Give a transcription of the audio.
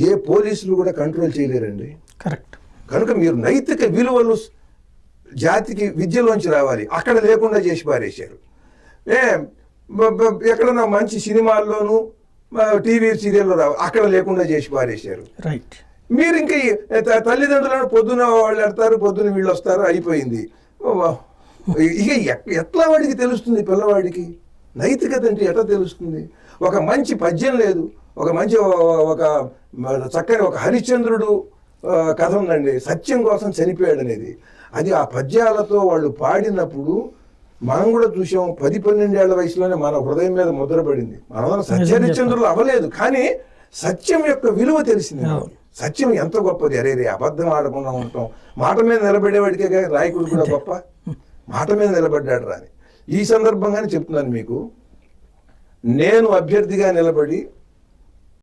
ఏ పోలీసులు కూడా control చేయలేరండి. Correct. కనుక మీరు నైతిక విలువలు జాతికి విద్యలోంచి రావాలి, అక్కడ లేకుండా చేసి పారేశారు. ఎక్కడన్నా మంచి సినిమాల్లోనూ టీవీ సీరియల్లో రావు, అక్కడ లేకుండా చేసి పారేశారు. రైట్. మీరు ఇంకా తల్లిదండ్రులను పొద్దున వాళ్ళు వెళ్తారు, పొద్దున వీళ్ళు వస్తారు, అయిపోయింది. ఇక ఎట్లా వాడికి తెలుస్తుంది? పిల్లవాడికి నైతికత అంటే ఎట్లా తెలుస్తుంది? ఒక మంచి పద్యం లేదు, ఒక మంచి ఒక చక్కని ఒక హరిశ్చంద్రుడు కథ ఉందండి, సత్యం కోసం చనిపోయాడు అనేది. అది ఆ పద్యాలతో వాళ్ళు పాడినప్పుడు మనం కూడా చూసాం. 10-12 ఏళ్ల వయసులోనే మన హృదయం మీద ముద్రపడింది. మనం సత్యహరిశ్చంద్రులు అవ్వలేదు, కానీ సత్యం యొక్క విలువ తెలిసింది. సత్యం ఎంత గొప్పది. అరే అబద్ధం ఆడకుండా ఉంటాం, మాట మీద నిలబడేవాడికే నాయకుడు కూడా గొప్ప, మాట మీద నిలబడ్డాడు రాని. ఈ సందర్భంగానే చెప్తున్నాను మీకు, నేను అభ్యర్థిగా నిలబడి